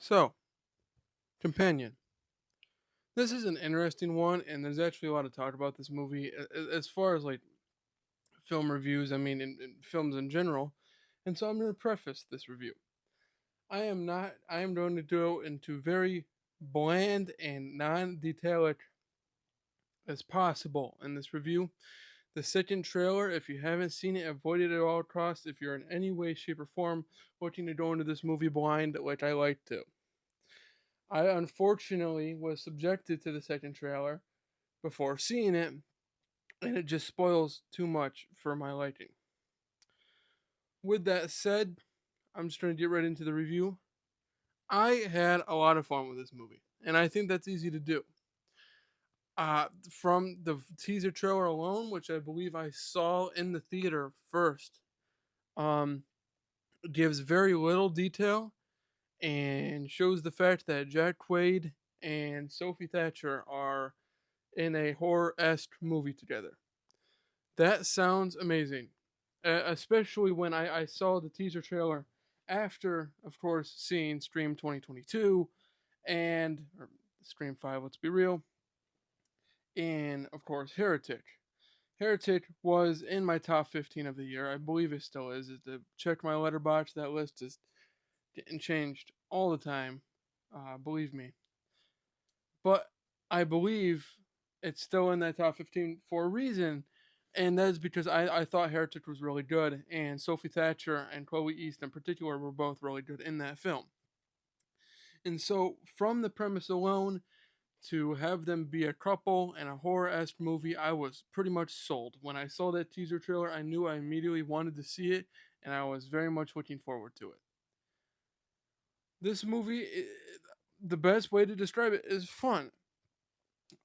So, Companion. This is an interesting one, and there's actually a lot to talk about this movie as far as like film reviews. I mean, in films in general. And so I'm going to preface this review. I am not. I am going to go into very bland and non-detailed as possible in this review. The second trailer, if you haven't seen it, avoid it at all costs. If you're in any way, shape, or form looking to go into this movie blind, like I like to. I unfortunately was subjected to the second trailer before seeing it, and it just spoils too much for my liking. With that said, I'm just going to get right into the review. I had a lot of fun with this movie, and I think that's easy to do. From the teaser trailer alone, which I believe I saw in the theater first, um, gives very little detail and shows the fact that Jack Quaid and Sophie Thatcher are in a horror esque movie together. That sounds amazing, especially when I saw the teaser trailer after, of course, seeing Scream 2022 and or Scream 5. Let's be real, and of course Heretic. Heretic was in my top 15 of the year. I believe it still is. Check my letterbox. That list is getting changed all the time. Believe me. But I believe it's still in that top 15 for a reason, and that is because I thought Heretic was really good, and Sophie Thatcher and Chloe East in particular were both really good in that film. And so, from the premise alone, to have them be a couple in a horror esque movie, I was pretty much sold. When I saw that teaser trailer, I knew I immediately wanted to see it, and I was very much looking forward to it. This movie, the best way to describe it is fun.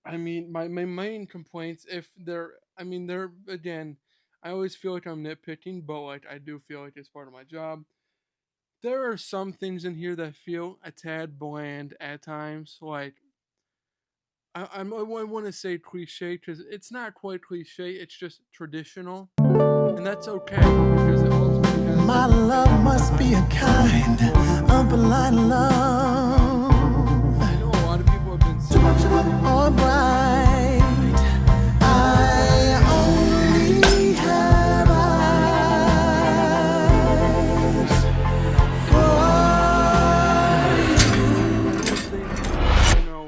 I mean, my main complaints, if they're, I mean, they're, again, I always feel like I'm nitpicking, but like I do feel like it's part of my job. There are some things in here that feel a tad bland at times. Like, I want to say cliche because it's not quite cliche, it's just traditional. And that's okay because it ultimately has My love must be a kind of blind I love. know a lot of people have been saying Alright, I only have eyes for I don't think, you know,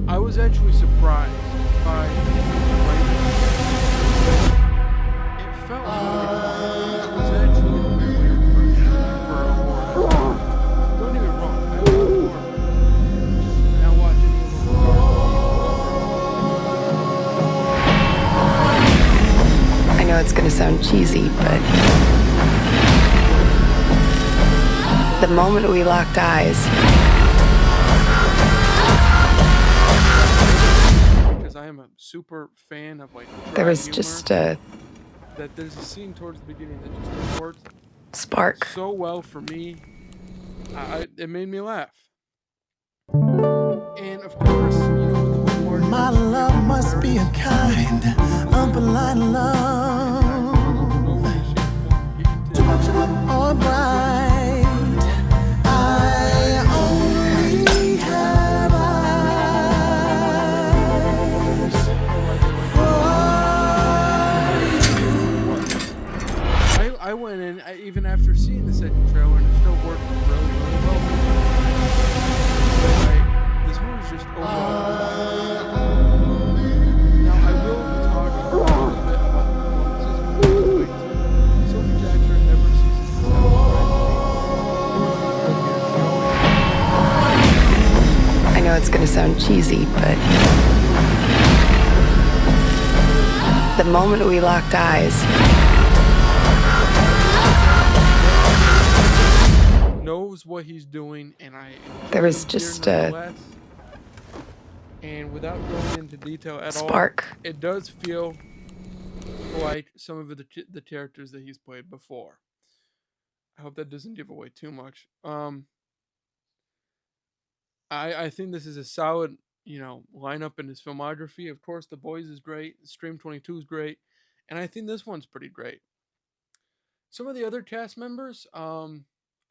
I was actually surprised by the writing. It felt like it was actually a bit weird for a horror movie. Don't get me wrong, I love horror movies, and I watch any of them regardless, even if they're I know it's going to sound cheesy, but the moment we locked eyes, because I am a super fan of like there dry was humor. just a That there's a scene towards the beginning that just worked spark. so well for me. It made me laugh, and of course, with the whole marketing my of Scream love being must be a hilarious, kind this of is blind at times in no way, love. shape, or form getting to as good as Scream Alright, 2021. I only have I eyes don't know why they like to make this movie so cliche, but it works. I went in even after seeing the second trailer, and it still worked really, really well for me. This movie's just overall fun. Now, I will talk a little bit about the performances because, Sophie Thatcher never ceases to surprise me with how good he is. She always has. I know it's going to sound cheesy, but the moment we locked eyes, I will say Jack Quaid knows what he's doing, and I there enjoy was him here just a nonetheless. And without going into detail at all, spark. it does feel like some of the characters that he's played before. I hope that doesn't give away too much. I think this is a solid lineup in his filmography. Of course, The Boys is great. Stream 22 is great, and I think this one's pretty great. Some of the other cast members,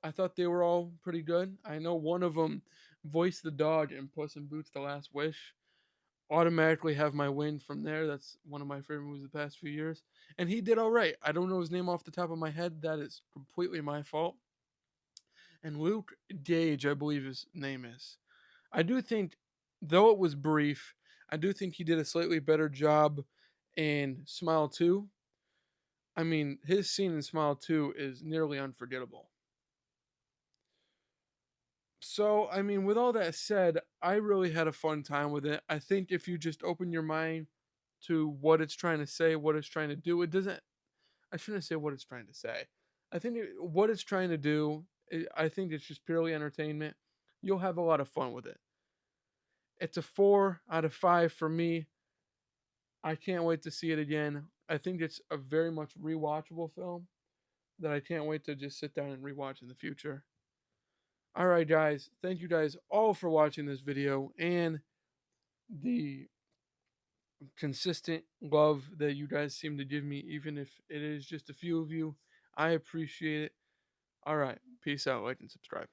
I thought they were all pretty good. I know one of them voiced the dog in Puss in Boots: The Last Wish. Automatically have my win from there. That's one of my favorite movies of the past few years. And he did all right. I don't know his name off the top of my head. That is completely my fault. And Luke Gage, I believe his name is. I do think, though it was brief, I do think he did a slightly better job in Smile 2. I mean, his scene in Smile 2 is nearly unforgettable. So, I mean, with all that said, I really had a fun time with it. I think if you just open your mind to what it's trying to say, what it's trying to do, it doesn't, I shouldn't say what it's trying to say. I think what it's trying to do, I think it's just purely entertainment. You'll have a lot of fun with it. It's a 4 out of 5 for me. I can't wait to see it again. I think it's a very much rewatchable film that I can't wait to just sit down and rewatch in the future. All right, guys. Thank you guys all for watching this video and the consistent love that you guys seem to give me, even if it is just a few of you. I appreciate it. All right. Peace out. Like and subscribe.